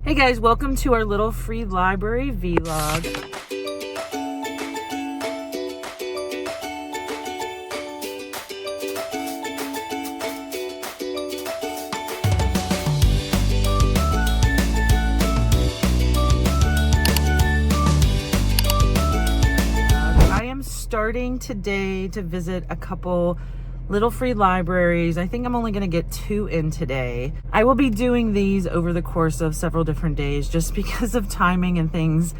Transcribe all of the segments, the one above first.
Hey guys, welcome to our little free library vlog. I am starting today to visit a couple little free libraries. I think I'm only going to get 2 in today. I will be doing these over the course of several different days just because of timing and things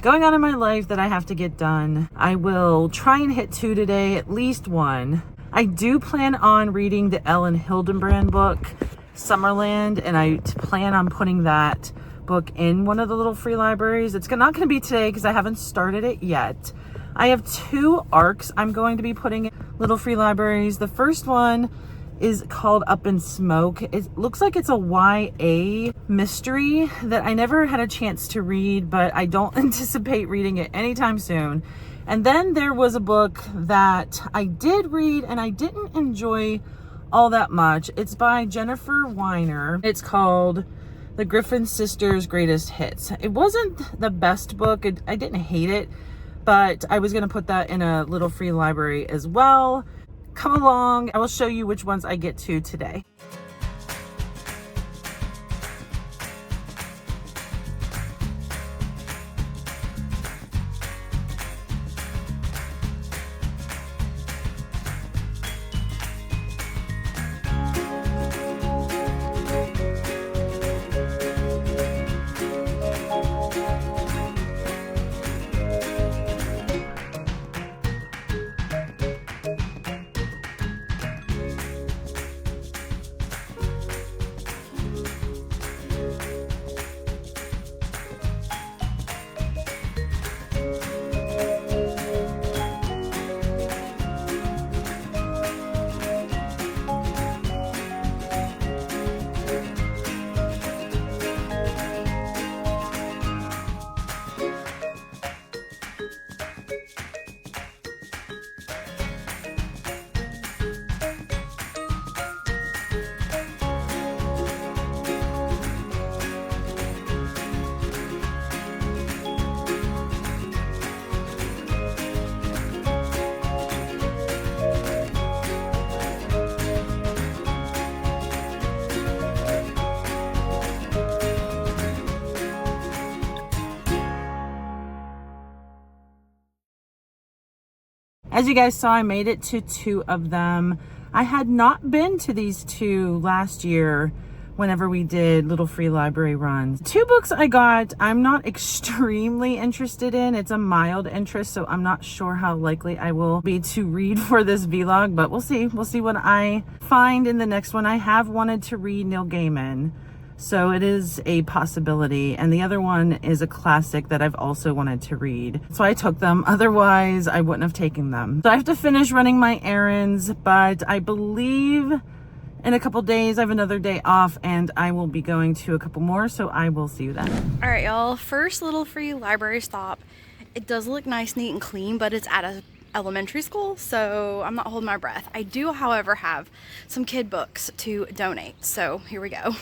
going on in my life that I have to get done. I will try and hit 2 today, at least 1. I do plan on reading the Ellen Hildenbrand book, Summerland, and I plan on putting that book in one of the little free libraries. It's not going to be today because I haven't started it yet. I have 2 arcs I'm going to be putting in little free libraries. The first one is called Up in Smoke. It looks like it's a YA mystery that I never had a chance to read, but I don't anticipate reading it anytime soon. And then there was a book that I did read and I didn't enjoy all that much. It's by Jennifer Weiner. It's called The Griffin Sisters' Greatest Hits. It wasn't the best book. I didn't hate it, but I was going to put that in a little free library as well. Come along. I will show you which ones I get to today. As you guys saw, I made it to 2 of them. I had not been to these 2 last year whenever we did little free library runs. 2 books I got, I'm not extremely interested in. It's a mild interest, so I'm not sure how likely I will be to read for this vlog, but we'll see. We'll see what I find in the next one. I have wanted to read Neil Gaiman, so it is a possibility. And the other one is a classic that I've also wanted to read. So I took them. Otherwise, I wouldn't have taken them. So I have to finish running my errands, but I believe in a couple days I have another day off and I will be going to a couple more. So I will see you then. All right, y'all. First little free library stop. It does look nice, neat, and clean, but it's at a elementary school, so I'm not holding my breath. I do, however, have some kid books to donate. So here we go.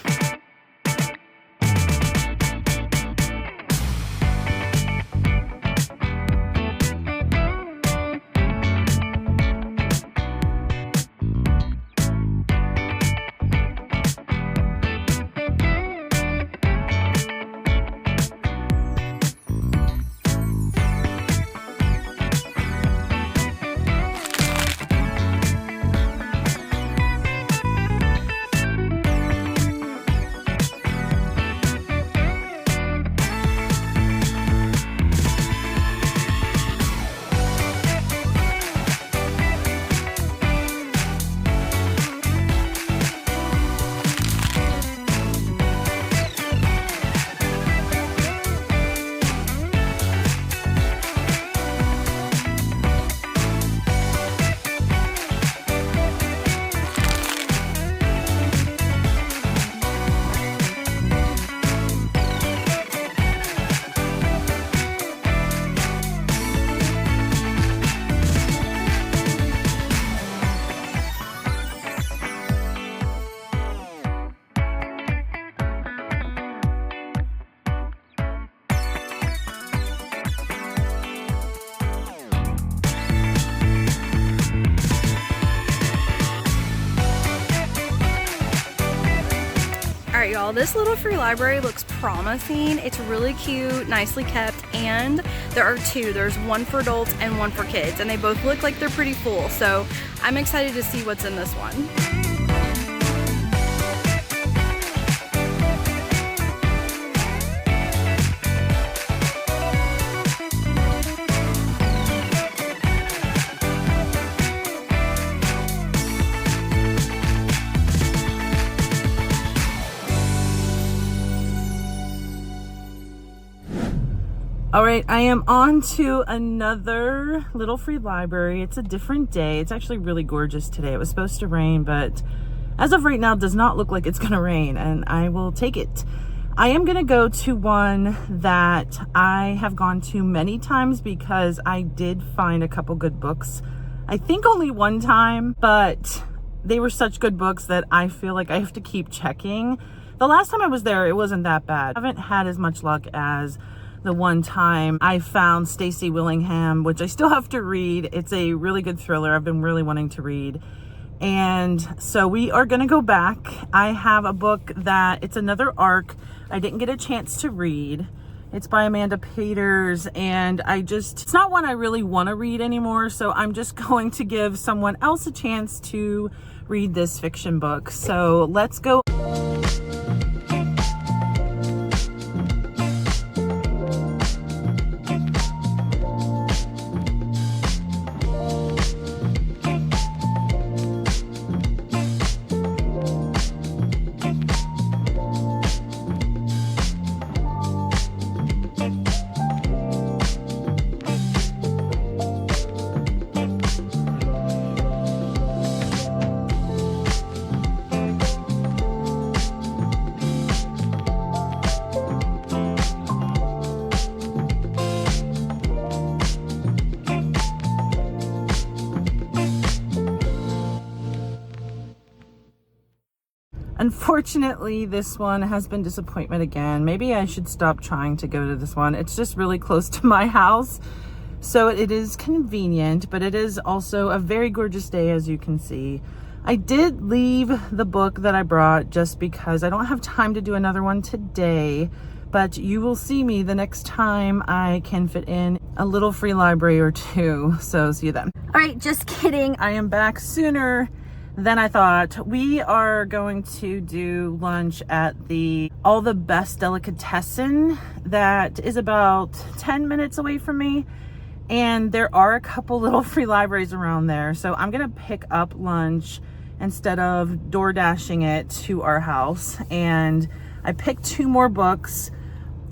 y'all, this little free library looks promising. It's really cute, nicely kept, and there are two. There's one for adults and one for kids, and they both look like they're pretty full, so I'm excited to see what's in this one. All right, I am on to another little free library. It's a different day. It's actually really gorgeous today. It was supposed to rain, but as of right now, it does not look like it's gonna rain, and I will take it. I am gonna go to one that I have gone to many times because I did find a couple good books. I think only one time, but they were such good books that I feel like I have to keep checking. The last time I was there, it wasn't that bad. I haven't had as much luck as the one time I found Stacey Willingham, which I still have to read. It's a really good thriller I've been really wanting to read. And so we are gonna go back. I have a book that, it's another ARC I didn't get a chance to read. It's by Amanda Peters, and it's not one I really wanna read anymore, so I'm just going to give someone else a chance to read this fiction book. So let's go. Unfortunately, this one has been disappointment again. Maybe I should stop trying to go to this one. It's just really close to my house, so it is convenient, but it is also a very gorgeous day, as you can see. I did leave the book that I brought just because I don't have time to do another one today, but you will see me the next time I can fit in a little free library or two. So see you then. All right, just kidding. I am back sooner than I thought. We are going to do lunch at the All the Best Delicatessen that is about 10 minutes away from me. And there are a couple little free libraries around there. So I'm gonna pick up lunch instead of door dashing it to our house. And I picked two more books.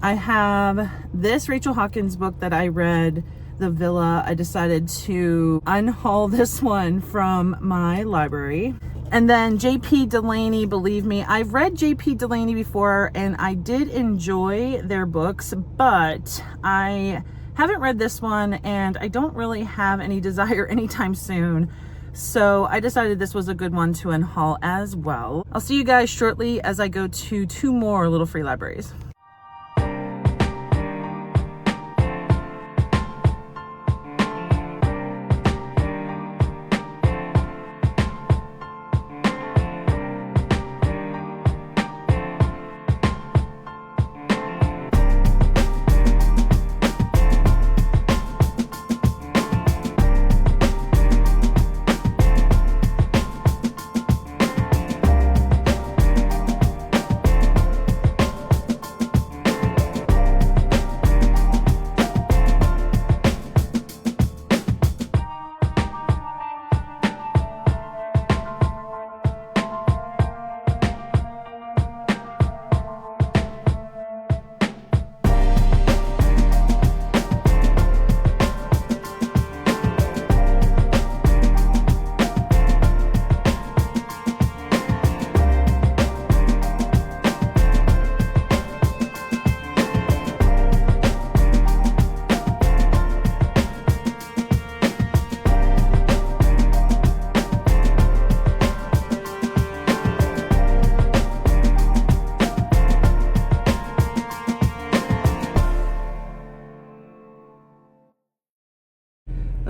I have this Rachel Hawkins book that I read, The Villa. I decided to unhaul this one from my library. And then J.P. Delaney, believe me, I've read J.P. Delaney before and I did enjoy their books, but I haven't read this one and I don't really have any desire anytime soon. So I decided this was a good one to unhaul as well. I'll see you guys shortly as I go to two more little free libraries.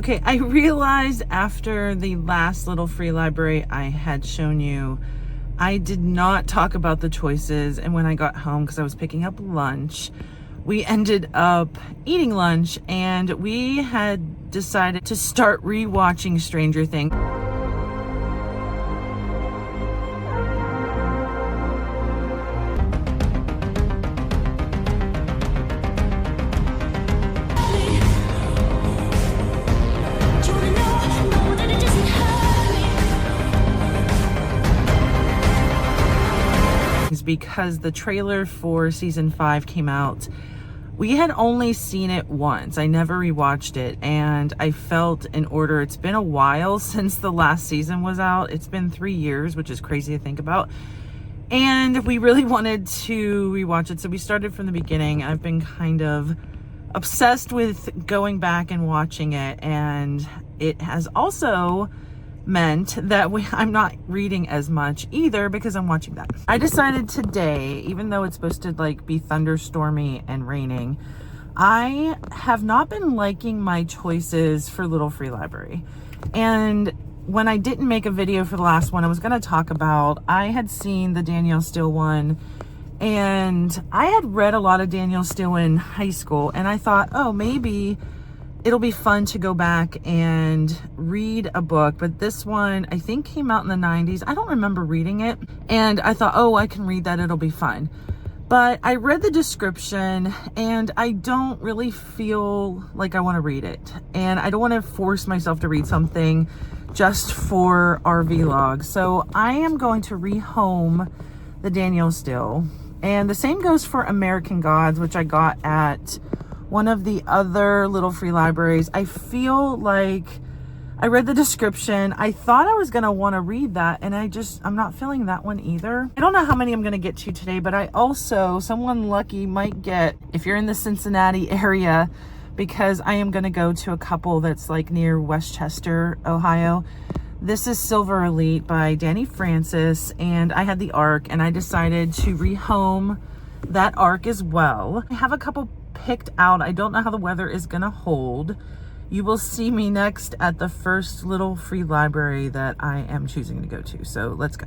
Okay, I realized after the last little free library I had shown you, I did not talk about the choices, and when I got home, because I was picking up lunch, we ended up eating lunch, and we had decided to start rewatching Stranger Things. Because the trailer for season 5 came out. We had only seen it once. I never rewatched it, and I felt in order, it's been a while since the last season was out. It's been 3 years, which is crazy to think about. And we really wanted to rewatch it, so we started from the beginning. I've been kind of obsessed with going back and watching it, and it has also meant that I'm not reading as much either because I'm watching that. I decided today, even though it's supposed to like be thunderstormy and raining, I have not been liking my choices for Little Free Library. And when I didn't make a video for the last one, I was going to talk about, I had seen the Danielle Steele one, and I had read a lot of Danielle Steele in high school, and I thought, oh, maybe it'll be fun to go back and read a book. But this one, I think, came out in the 90s. I don't remember reading it. And I thought, oh, I can read that. It'll be fun. But I read the description, and I don't really feel like I want to read it. And I don't want to force myself to read something just for our vlog. So I am going to rehome the Danielle Steele. And the same goes for American Gods, which I got at one of the other Little Free Libraries. I feel like I read the description. I thought I was going to want to read that, and I'm not feeling that one either. I don't know how many I'm going to get to today, but I also, someone lucky might get, if you're in the Cincinnati area, because I am going to go to a couple that's like near Westchester, Ohio. This is Silver Elite by Danny Francis, and I had the ARC, and I decided to rehome that ARC as well. I have a couple picked out. I don't know how the weather is gonna hold. You will see me next at the first Little Free Library that I am choosing to go to. So let's go.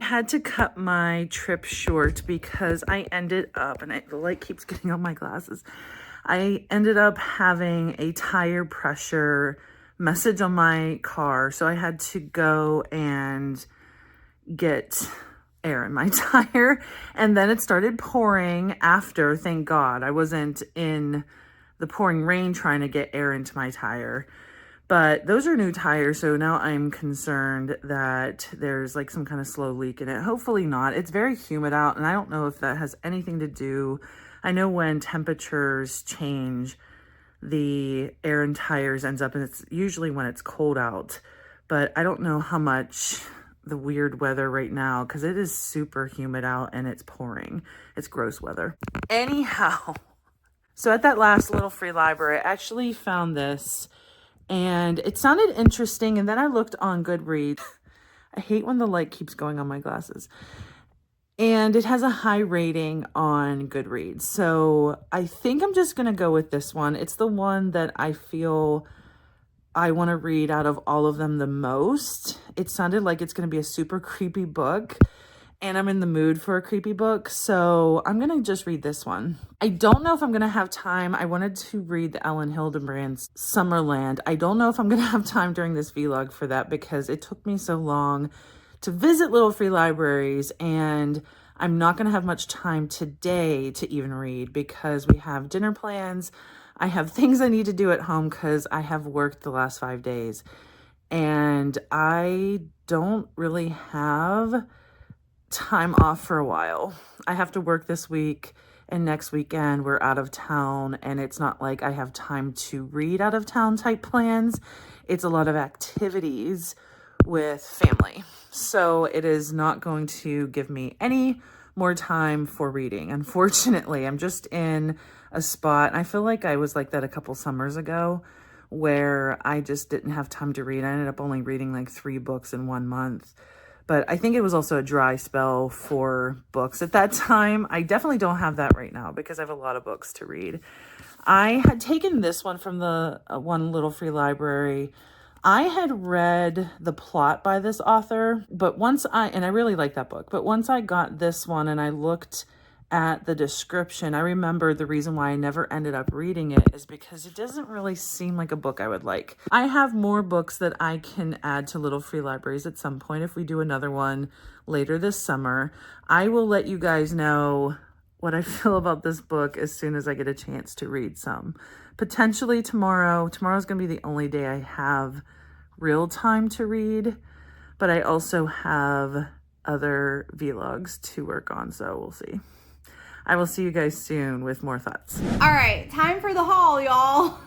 Had to cut my trip short because I ended up, and the light keeps getting on my glasses, I ended up having a tire pressure message on my car, so I had to go and get air in my tire, and then it started pouring after. Thank God I wasn't in the pouring rain trying to get air into my tire. But those are new tires, so now I'm concerned that there's like some kind of slow leak in it. Hopefully not. It's very humid out, and I don't know if that has anything to do. I know when temperatures change, the air in tires ends up, and it's usually when it's cold out. But I don't know how much the weird weather right now, because it is super humid out and it's pouring. It's gross weather. Anyhow, so at that last Little Free Library, I actually found this. And it sounded interesting, and then I looked on Goodreads. I hate when the light keeps going on my glasses. And it has a high rating on Goodreads. So I think I'm just going to go with this one. It's the one that I feel I want to read out of all of them the most. It sounded like it's going to be a super creepy book, and I'm in the mood for a creepy book, so I'm going to just read this one. I don't know if I'm going to have time. I wanted to read the Ellen Hildebrand's Summerland. I don't know if I'm going to have time during this vlog for that because it took me so long to visit little free libraries, and I'm not going to have much time today to even read because we have dinner plans. I have things I need to do at home because I have worked the last 5 days, and I don't really have time off for a while. I have to work this week, and next weekend we're out of town, and it's not like I have time to read out of town type plans. It's a lot of activities with family. So it is not going to give me any more time for reading. Unfortunately, I'm just in a spot. I feel like I was like that a couple summers ago where I just didn't have time to read. I ended up only reading like 3 books in 1 month. But I think it was also a dry spell for books at that time. I definitely don't have that right now because I have a lot of books to read. I had taken this one from the one little free library. I had read the plot by this author, but and I really like that book, but once I got this one and I looked at the description, I remembered the reason why I never ended up reading it is because it doesn't really seem like a book I would like. I have more books that I can add to Little Free Libraries at some point if we do another one later this summer. I will let you guys know what I feel about this book as soon as I get a chance to read some. Potentially tomorrow. Tomorrow's going to be the only day I have real time to read, but I also have other vlogs to work on, so we'll see. I will see you guys soon with more thoughts. All right, time for the haul, y'all.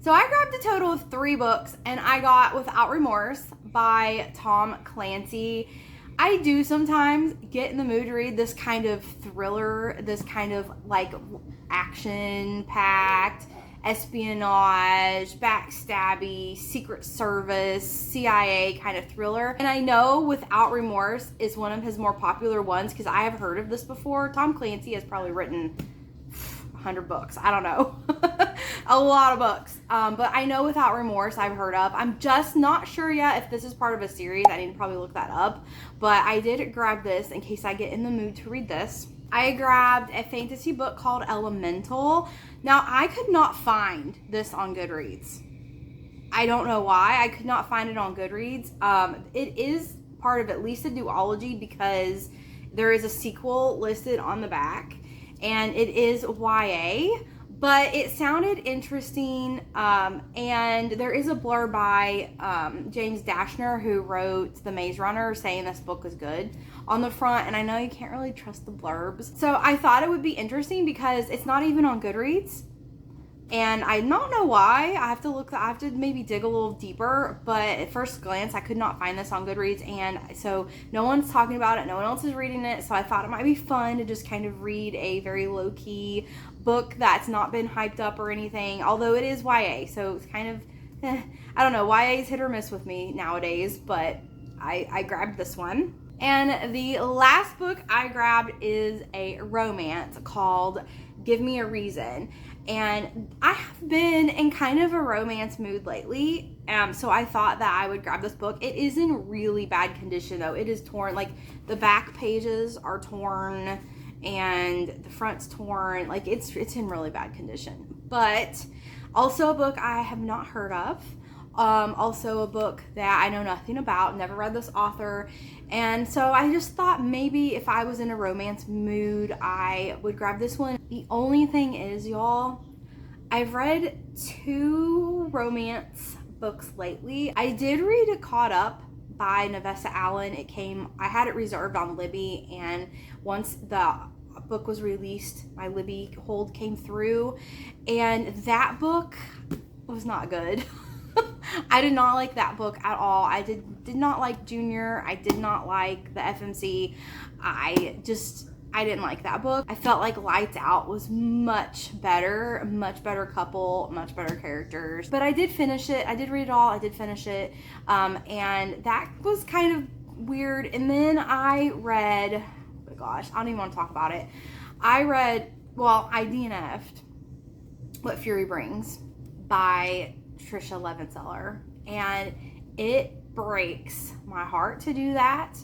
So I grabbed a total of 3 books, and I got Without Remorse by Tom Clancy. I do sometimes get in the mood to read this kind of thriller, this kind of like action-packed, espionage, backstabby, Secret Service, CIA kind of thriller. And I know Without Remorse is one of his more popular ones because I have heard of this before. Tom Clancy has probably written 100 books. I don't know. A lot of books. But I know Without Remorse I've heard of. I'm just not sure yet if this is part of a series. I need to probably look that up. But I did grab this in case I get in the mood to read this. I grabbed a fantasy book called Elemental. Now, I could not find this on Goodreads. I don't know why. I could not find it on Goodreads. It is part of at least a duology because there is a sequel listed on the back, and it is YA, but it sounded interesting, and there is a blurb by James Dashner, who wrote The Maze Runner, saying this book is good on the front, and I know you can't really trust the blurbs. So I thought it would be interesting because it's not even on Goodreads, and I don't know why. I have to maybe dig a little deeper, but at first glance I could not find this on Goodreads, and so no one's talking about it, no one else is reading it, so I thought it might be fun to just kind of read a very low-key book that's not been hyped up or anything, although it is YA, so it's kind of I don't know, YA is hit or miss with me nowadays, but I grabbed this one. And the last book I grabbed is a romance called Give Me a Reason. And I have been in kind of a romance mood lately. So I thought that I would grab this book. It is in really bad condition though. It is torn. Like the back pages are torn and the front's torn. Like it's in really bad condition. But also a book I have not heard of. Also a book that I know nothing about, never read this author, and so I just thought maybe if I was in a romance mood I would grab this one. The only thing is, y'all, I've read 2 romance books lately. I did read Caught Up by Nevessa Allen. I had it reserved on Libby, and once the book was released my Libby hold came through, and that book was not good. I did not like that book at all. I did not like Junior. I did not like the FMC. I didn't like that book. I felt like Lights Out was much better couple, much better characters. But I did finish it. I did read it all. I did finish it. And that was kind of weird. And then I read, oh my gosh, I don't even want to talk about it. I DNF'd What Fury Brings by Trisha Levenseller, and it breaks my heart to do that.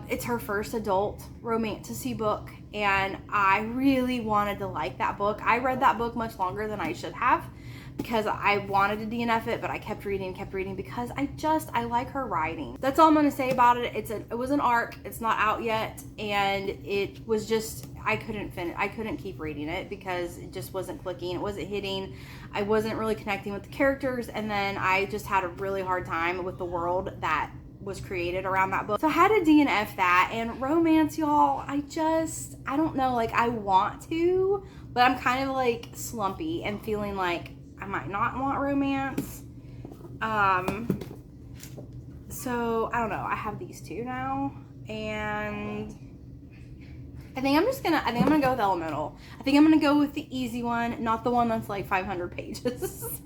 It's her first adult romantasy book, and I really wanted to like that book. I read that book much longer than I should have because I wanted to DNF it, but I kept reading because I like her writing. That's all I'm gonna say about it. It was an arc. It's not out yet, and it was just, I couldn't keep reading it because it just wasn't clicking. It wasn't hitting. I wasn't really connecting with the characters, and then I just had a really hard time with the world that was created around that book. So I had to DNF that. And romance, y'all, I don't know, like, I want to, but I'm kind of like slumpy and feeling like I might not want romance. So I don't know. I have these two now, and I think I'm gonna go with Elemental. I think I'm gonna go with the easy one, not the one that's like 500 pages,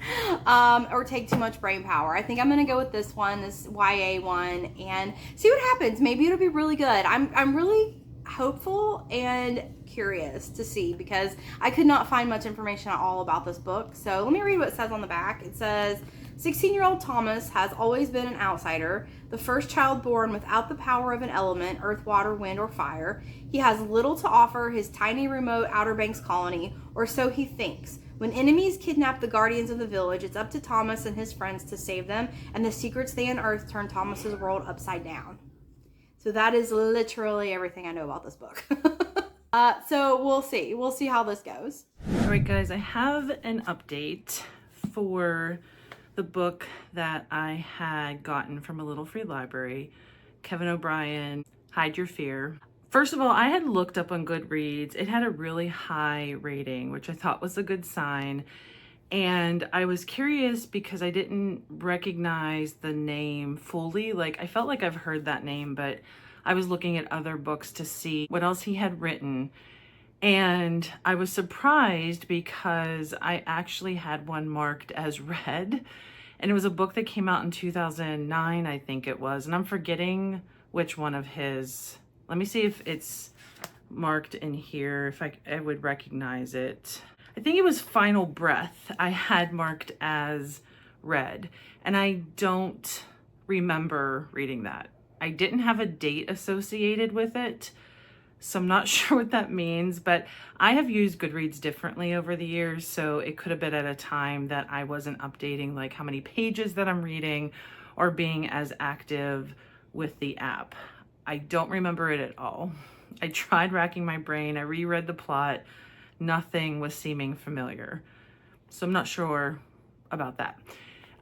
or take too much brain power. I think I'm gonna go with this one, this YA one, and see what happens. Maybe it'll be really good. I'm really hopeful and curious to see, because I could not find much information at all about this book. So let me read what it says on the back. It says, 16-year-old Thomas has always been an outsider, the first child born without the power of an element, earth, water, wind, or fire. He has little to offer his tiny remote Outer Banks colony, or so he thinks. When enemies kidnap the guardians of the village, it's up to Thomas and his friends to save them, and the secrets they unearth turn Thomas's world upside down. So that is literally everything I know about this book. So we'll see. We'll see how this goes. All right, guys, I have an update for the book that I had gotten from a little free library, Kevin O'Brien, Hide Your Fear. First of all, I had looked up on Goodreads. It had a really high rating, which I thought was a good sign. And I was curious because I didn't recognize the name fully. Like, I felt like I've heard that name, but I was looking at other books to see what else he had written. And I was surprised because I actually had one marked as read. And it was a book that came out in 2009, I think it was. And I'm forgetting which one of his. Let me see if it's marked in here, if I would recognize it. I think it was Final Breath I had marked as read. And I don't remember reading that. I didn't have a date associated with it, so I'm not sure what that means, but I have used Goodreads differently over the years, so it could have been at a time that I wasn't updating like how many pages that I'm reading or being as active with the app. I don't remember it at all. I tried racking my brain, I reread the plot, nothing was seeming familiar, so I'm not sure about that.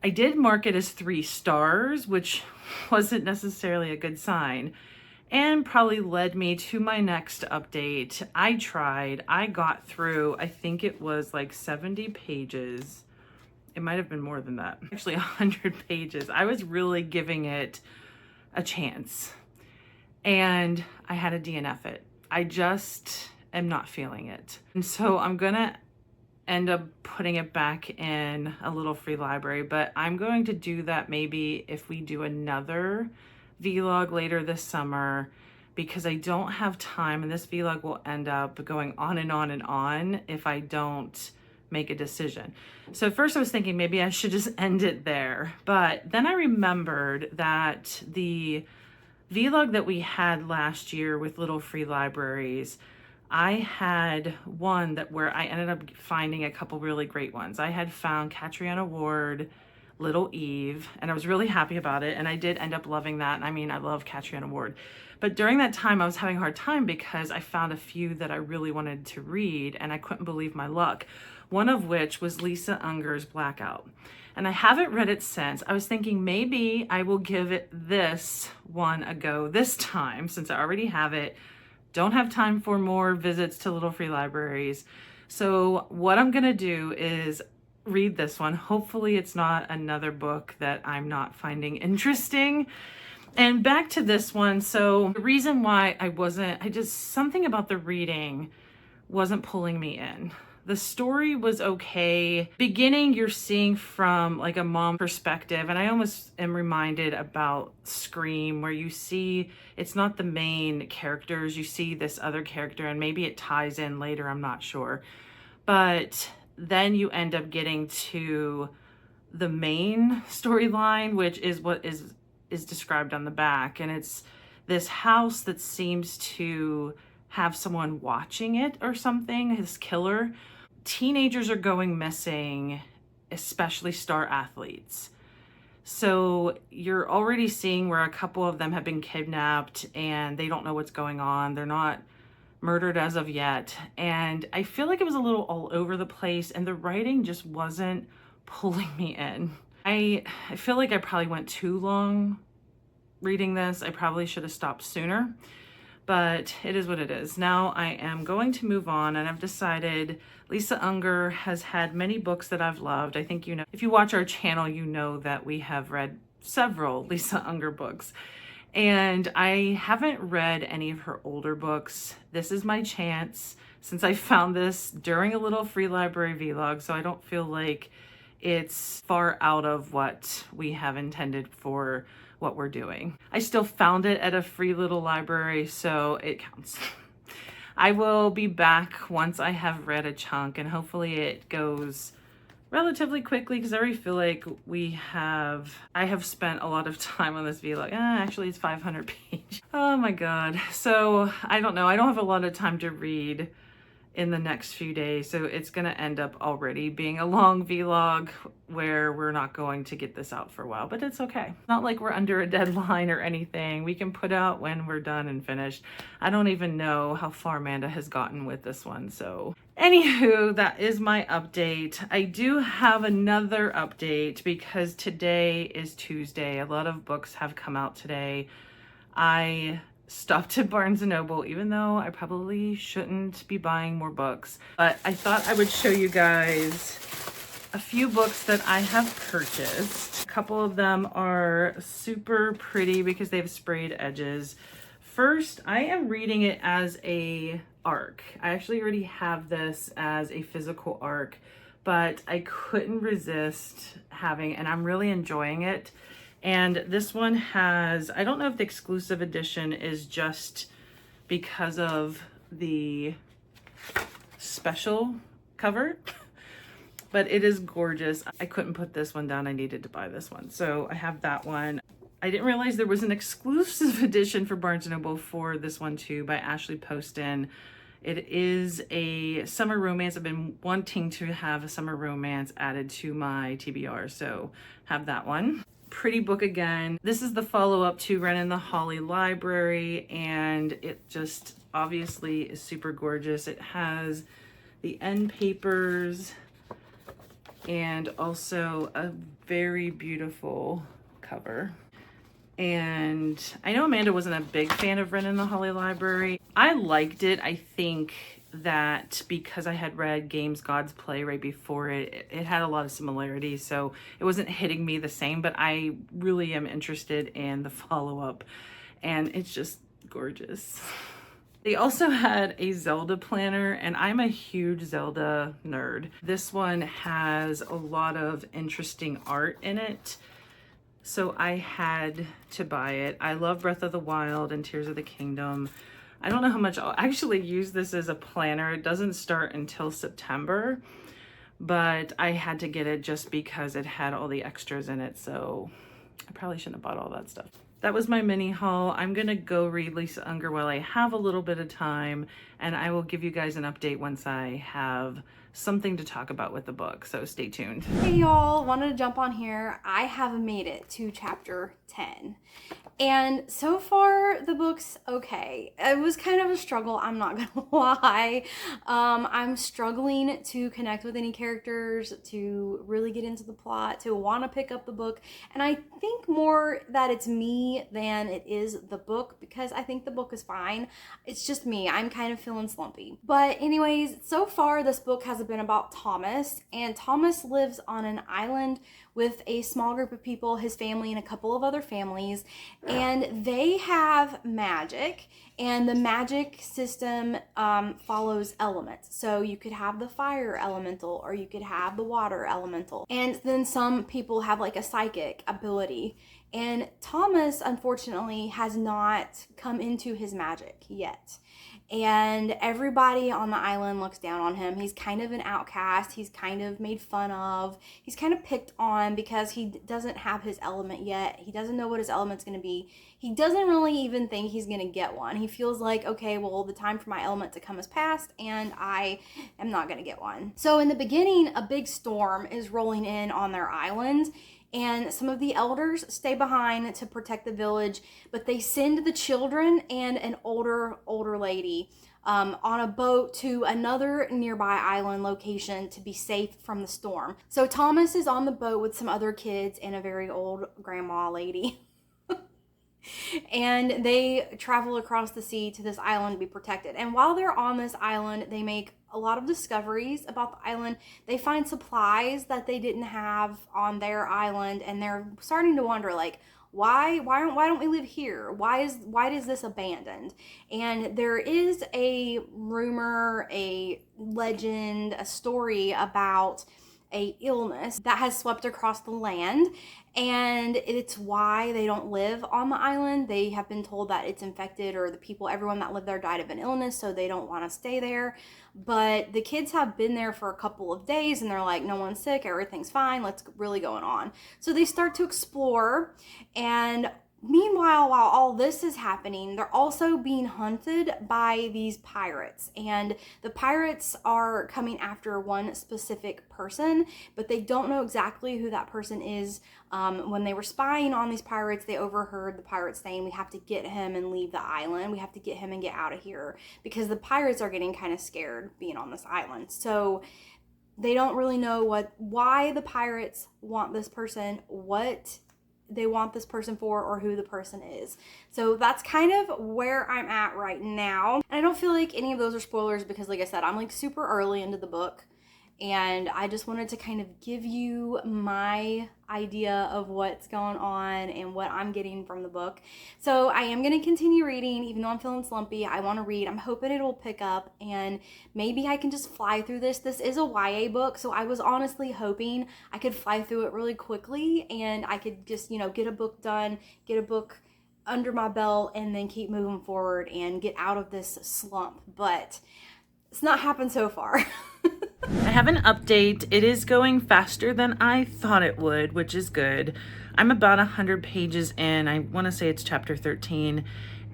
I did mark it as 3 stars, which wasn't necessarily a good sign, and probably led me to my next update. I got through, I think it was like 70 pages. It might have been more than that. Actually, 100 pages. I was really giving it a chance. And I had to DNF it. I just am not feeling it. And so I'm gonna end up putting it back in a little free library, but I'm going to do that maybe if we do another vlog later this summer, because I don't have time, and this vlog will end up going on and on and on if I don't make a decision. So first I was thinking maybe I should just end it there, but then I remembered that the vlog that we had last year with little free libraries, I had one where I ended up finding a couple really great ones. I had found Catriona Ward, Little Eve, and I was really happy about it, and I did end up loving that. I mean, I love Catriona Ward, but during that time I was having a hard time because I found a few that I really wanted to read, and I couldn't believe my luck. One of which was Lisa Unger's Blackout, and I haven't read it since. I was thinking maybe I will give it this one a go this time, since I already have it. Don't have time for more visits to little free libraries. So what I'm gonna do is read this one. Hopefully it's not another book that I'm not finding interesting. And back to this one. So the reason why something about the reading wasn't pulling me in. The story was okay. Beginning, you're seeing from like a mom perspective, and I almost am reminded about Scream, where you see it's not the main characters, you see this other character, and maybe it ties in later, I'm not sure. But then you end up getting to the main storyline, which is what is described on the back. And it's this house that seems to have someone watching it or something, this killer. Teenagers are going missing, especially star athletes. So you're already seeing where a couple of them have been kidnapped and they don't know what's going on. They're not murdered as of yet. And I feel like it was a little all over the place and the writing just wasn't pulling me in. I feel like I probably went too long reading this. I probably should have stopped sooner, but it is what it is. Now I am going to move on, and I've decided Lisa Unger has had many books that I've loved. I think, you know, if you watch our channel, you know that we have read several Lisa Unger books. And I haven't read any of her older books. This is my chance, since I found this during a little free library vlog, so I don't feel like it's far out of what we have intended for what we're doing. I still found it at a free little library, so it counts. I will be back once I have read a chunk, and hopefully it goes relatively quickly, because I already feel like I have spent a lot of time on this vlog. Actually it's 500 pages. Oh my god. So I don't know, I don't have a lot of time to read in the next few days, so it's gonna end up already being a long vlog where we're not going to get this out for a while, but it's okay. Not like we're under a deadline or anything. We can put out when we're done and finished. I don't even know how far Amanda has gotten with this one, so anywho, that is my update. I do have another update because today is Tuesday. A lot of books have come out today. I stopped at Barnes & Noble, even though I probably shouldn't be buying more books. But I thought I would show you guys a few books that I have purchased. A couple of them are super pretty because they have sprayed edges. First, I am reading it as a ARC. I actually already have this as a physical ARC, but I couldn't resist having, and I'm really enjoying it. And this one has, I don't know if the exclusive edition is just because of the special cover, but it is gorgeous. I couldn't put this one down. I needed to buy this one. So I have that one. I didn't realize there was an exclusive edition for Barnes & Noble for this one too, by Ashley Poston. It is a summer romance. I've been wanting to have a summer romance added to my TBR, so have that one. Pretty book again. This is the follow-up to Wren and the Holly Library, and it just obviously is super gorgeous. It has the end papers and also a very beautiful cover. And I know Amanda wasn't a big fan of Wren and the Holly Library. I liked it. I think that because I had read Games Gods Play right before it, it had a lot of similarities, so it wasn't hitting me the same, but I really am interested in the follow-up, and it's just gorgeous. They also had a Zelda planner, and I'm a huge Zelda nerd. This one has a lot of interesting art in it, so I had to buy it. I love Breath of the Wild and Tears of the Kingdom. I don't know how much I'll actually use this as a planner. It doesn't start until September, but I had to get it just because it had all the extras in it, so I probably shouldn't have bought all that stuff. That was my mini haul. I'm gonna go read Lisa Unger while I have a little bit of time, and I will give you guys an update once I have something to talk about with the book, so stay tuned. Hey y'all, wanted to jump on here. I have made it to chapter 10. And so far the book's okay. It was kind of a struggle, I'm not gonna lie. I'm struggling to connect with any characters, to really get into the plot, to want to pick up the book. And I think more that it's me than it is the book, because I think the book is fine. It's just me. I'm kind of feeling slumpy. But anyways, so far this book has been about Thomas, and Thomas lives on an island with a small group of people, his family and a couple of other families, and they have magic, and the magic system follows elements. So you could have the fire elemental, or you could have the water elemental, and then some people have like a psychic ability. And Thomas, unfortunately, has not come into his magic yet. and everybody on the island looks down on him. He's kind of an outcast. He's kind of made fun of. He's kind of picked on because he doesn't have his element yet. He doesn't know what his element's going to be. He doesn't really even think he's going to get one. He feels like, okay, well, the time for my element to come has passed and I am not going to get one. So in the beginning, a big storm is rolling in on their island, and some of the elders stay behind to protect the village, but they send the children and an older lady on a boat to another nearby island location to be safe from the storm. So Thomas is on the boat with some other kids and a very old grandma lady. And they travel across the sea to this island to be protected. And while they're on this island, they make a lot of discoveries about the island. They find supplies that they didn't have on their island, and they're starting to wonder, like, why don't we live here? Why is this abandoned? And there is a rumor, a legend, a story about a illness that has swept across the land, and it's why they don't live on the island. They have been told that it's infected, or everyone that lived there died of an illness, so they don't want to stay there. But the kids have been there for a couple of days and they're like, no one's sick, everything's fine, what's really going on? So they start to explore, and meanwhile, while all this is happening, they're also being hunted by these pirates. And the pirates are coming after one specific person, but they don't know exactly who that person is. When they were spying on these pirates, they overheard the pirates saying, we have to get him and leave the island. We have to get him and get out of here, because the pirates are getting kind of scared being on this island. So they don't really know why the pirates want this person, what they want this person for, or who the person is. So that's kind of where I'm at right now. And I don't feel like any of those are spoilers because, like I said, I'm like super early into the book, and I just wanted to kind of give you my idea of what's going on and what I'm getting from the book. So I am going to continue reading, even though I'm feeling slumpy. I want to read. I'm hoping it'll pick up, and maybe I can just fly through this. This is a YA book, so I was honestly hoping I could fly through it really quickly and I could just, get a book done, get a book under my belt, and then keep moving forward and get out of this slump. But it's not happened so far. I have an update. It is going faster than I thought it would, which is good. I'm about 100 pages in. I want to say it's chapter 13.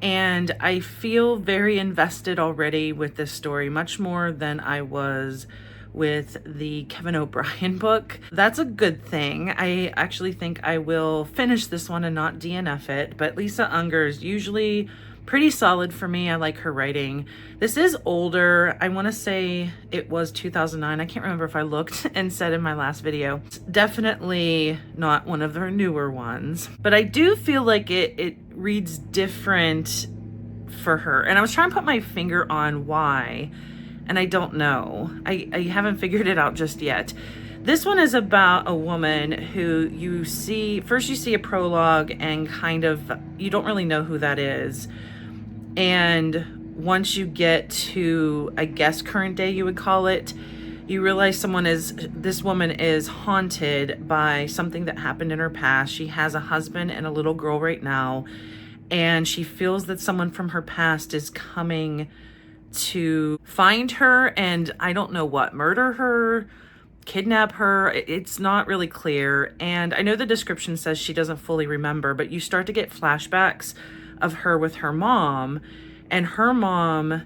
And I feel very invested already with this story, much more than I was with the Kevin O'Brien book. That's a good thing. I actually think I will finish this one and not DNF it. But Lisa Unger is usually pretty solid for me. I like her writing. This is older. I want to say it was 2009. I can't remember if I looked and said in my last video. It's definitely not one of their newer ones, but I do feel like it reads different for her. And I was trying to put my finger on why, and I don't know. I haven't figured it out just yet. This one is about a woman who you see a prologue and kind of, you don't really know who that is. And once you get to, I guess, current day, you would call it, you realize this woman is haunted by something that happened in her past. She has a husband and a little girl right now, and she feels that someone from her past is coming to find her and I don't know what, murder her, kidnap her. It's not really clear. And I know the description says she doesn't fully remember, but you start to get flashbacks of her with her mom, and her mom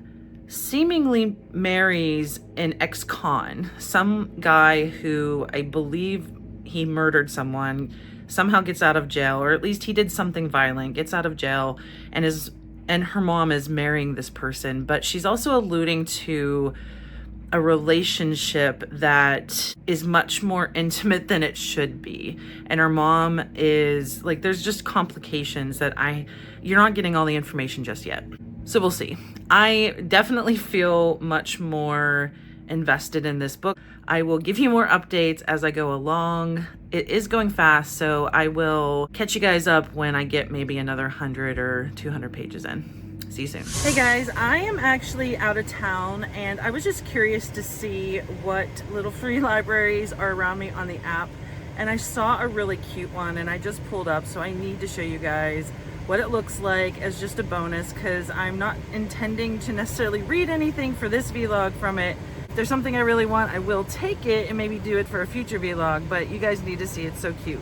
seemingly marries an ex-con, some guy who I believe he murdered someone, somehow gets out of jail, or at least he did something violent, gets out of jail, and her mom is marrying this person. But she's also alluding to a relationship that is much more intimate than it should be. And her mom is like, there's just complications that you're not getting all the information just yet. So we'll see. I definitely feel much more invested in this book. I will give you more updates as I go along. It is going fast, so I will catch you guys up when I get maybe another 100 or 200 pages in. See you soon. Hey guys, I am actually out of town, and I was just curious to see what little free libraries are around me on the app, and I saw a really cute one and I just pulled up, so I need to show you guys what it looks like as just a bonus, because I'm not intending to necessarily read anything for this vlog from it. If there's something I really want, I will take it and maybe do it for a future vlog, but you guys need to see it. It's so cute.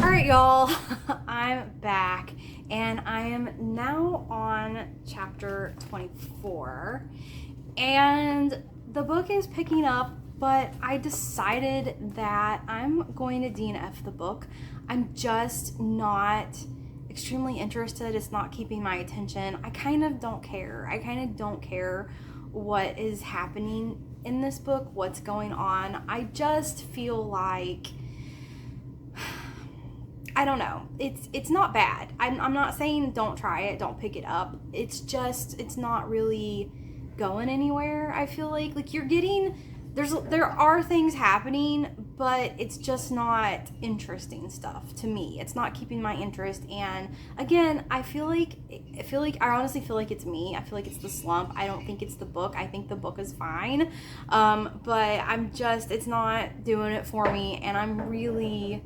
Alright y'all, I'm back and I am now on chapter 24 and the book is picking up, but I decided that I'm going to DNF the book. I'm just not extremely interested. It's not keeping my attention. I kind of don't care. I kind of don't care what is happening in this book, what's going on. I just feel like, I don't know. It's not bad. I'm not saying don't try it, don't pick it up. It's just, it's not really going anywhere. I feel like you're getting, there are things happening, but it's just not interesting stuff to me. It's not keeping my interest. And again, I honestly feel like it's me. I feel like it's the slump. I don't think it's the book. I think the book is fine. But it's not doing it for me. And I'm really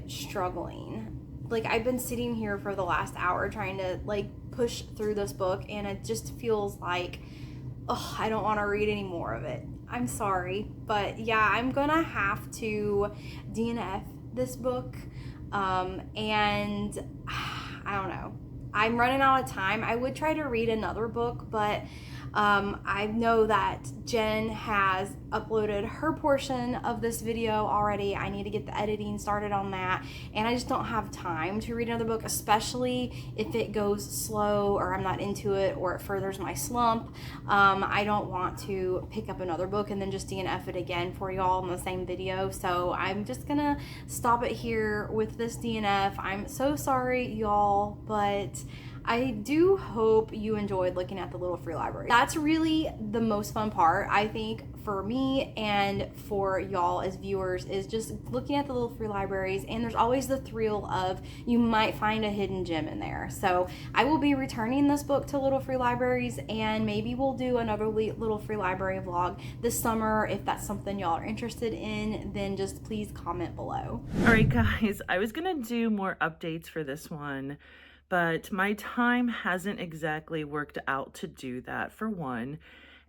struggling. Like, I've been sitting here for the last hour trying to like push through this book, and it just feels like, oh, I don't want to read any more of it. I'm sorry, but yeah, I'm gonna have to DNF this book. And I don't know, I'm running out of time. I would try to read another book, but I know that Jen has uploaded her portion of this video already. I need to get the editing started on that, and I just don't have time to read another book, especially if it goes slow or I'm not into it or it furthers my slump. I don't want to pick up another book and then just DNF it again for y'all in the same video. So I'm just gonna stop it here with this DNF. I'm so sorry, y'all, but I do hope you enjoyed looking at the little free library. That's really the most fun part, I think, for me and for y'all as viewers, is just looking at the little free libraries. And there's always the thrill of you might find a hidden gem in there. So I will be returning this book to little free libraries, and maybe we'll do another little free library vlog this summer. If that's something y'all are interested in, then just please comment below. All right, guys, I was gonna do more updates for this one, but my time hasn't exactly worked out to do that, for one.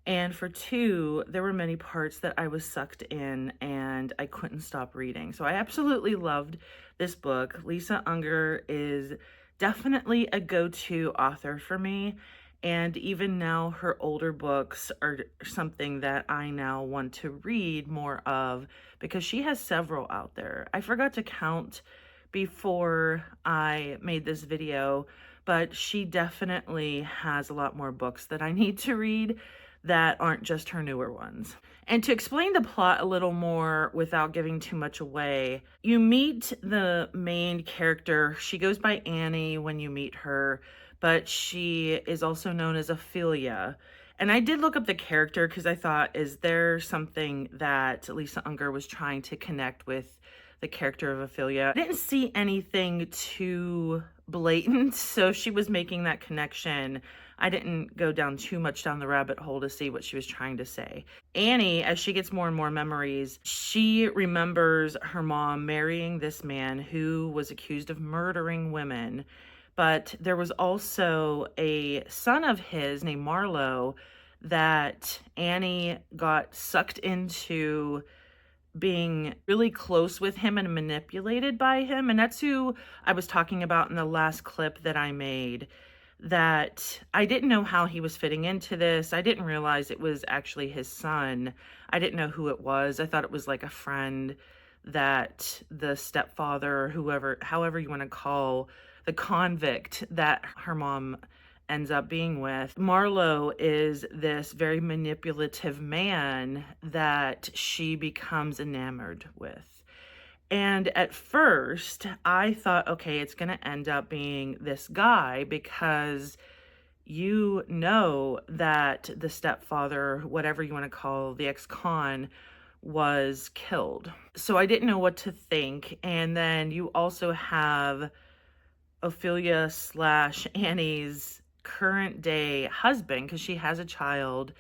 And for two, there were many parts that I was sucked in and I couldn't stop reading. So I absolutely loved this book. Lisa Unger is definitely a go-to author for me. And even now, her older books are something that I now want to read more of, because she has several out there. I forgot to count before I made this video, but she definitely has a lot more books that I need to read that aren't just her newer ones. And to explain the plot a little more without giving too much away, you meet the main character. She goes by Annie when you meet her, but she is also known as Ophelia. And I did look up the character because I thought, is there something that Lisa Unger was trying to connect with the character of Ophelia? I didn't see anything too blatant, so she was making that connection. I didn't go down too much down the rabbit hole to see what she was trying to say. Annie, as she gets more and more memories, she remembers her mom marrying this man who was accused of murdering women. But there was also a son of his named Marlowe that Annie got sucked into being really close with him and manipulated by him. And that's who I was talking about in the last clip that I made, that I didn't know how he was fitting into this. I didn't realize it was actually his son. I didn't know who it was. I thought it was like a friend that the stepfather, whoever, however you want to call the convict that her mom ends up being with. Marlowe is this very manipulative man that she becomes enamored with. And at first, I thought, okay, it's going to end up being this guy because you know that the stepfather, whatever you want to call the ex-con, was killed. So I didn't know what to think. And then you also have Ophelia / Annie's current day husband, because she has a child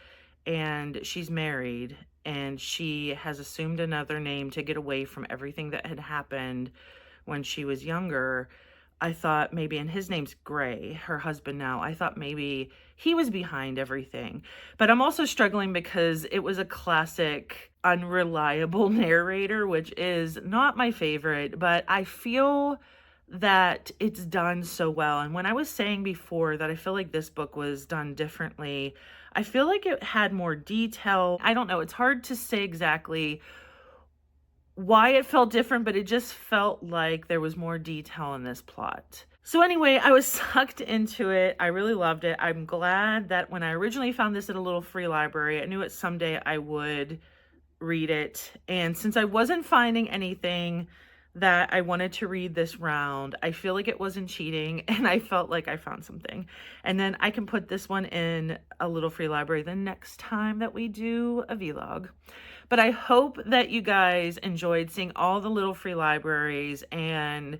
and she's married and she has assumed another name to get away from everything that had happened when she was younger. I thought maybe, and his name's Gray, her husband now, I thought maybe he was behind everything. But I'm also struggling because it was a classic unreliable narrator, which is not my favorite, but I feel that it's done so well. And when I was saying before that I feel like this book was done differently, I feel like it had more detail. I don't know, it's hard to say exactly why it felt different, but it just felt like there was more detail in this plot. So anyway, I was sucked into it. I really loved it. I'm glad that when I originally found this at a little free library, I knew it someday I would read it. And since I wasn't finding anything that I wanted to read this round, I feel like it wasn't cheating and I felt like I found something. And then I can put this one in a little free library the next time that we do a vlog. But I hope that you guys enjoyed seeing all the little free libraries and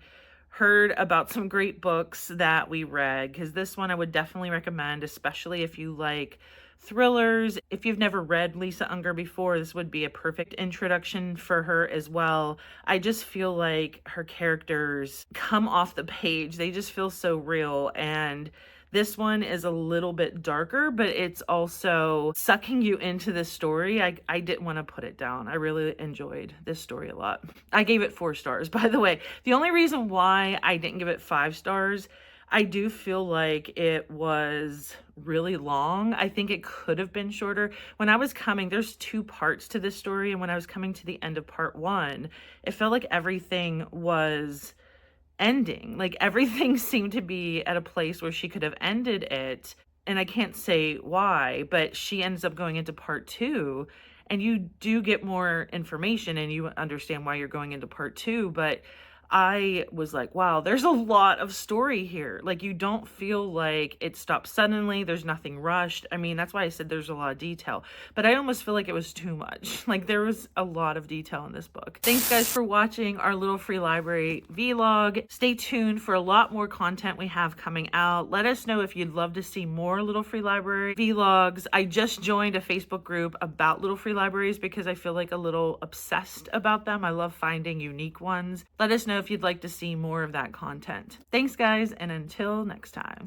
heard about some great books that we read, because this one I would definitely recommend, especially if you like thrillers. If you've never read Lisa Unger before, this would be a perfect introduction for her as well. I just feel like her characters come off the page. They just feel so real, and this one is a little bit darker, but it's also sucking you into the story. I didn't want to put it down. I really enjoyed this story a lot. I gave it 4 stars, by the way. The only reason why I didn't give it 5 stars, I do feel like it was really long. I think it could have been shorter. When I was coming, there's 2 parts to this story, and when I was coming to the end of part 1, it felt like everything was ending. Like everything seemed to be at a place where she could have ended it. And I can't say why, but she ends up going into part 2 and you do get more information and you understand why you're going into part 2. But I was like, wow, there's a lot of story here. Like you don't feel like it stops suddenly. There's nothing rushed. I mean, that's why I said there's a lot of detail, but I almost feel like it was too much. Like there was a lot of detail in this book. Thanks guys for watching our little free library vlog. Stay tuned for a lot more content we have coming out. Let us know if you'd love to see more little free library vlogs. I just joined a Facebook group about little free libraries because I feel like a little obsessed about them. I love finding unique ones. Let us know if you'd like to see more of that content. Thanks guys, and until next time.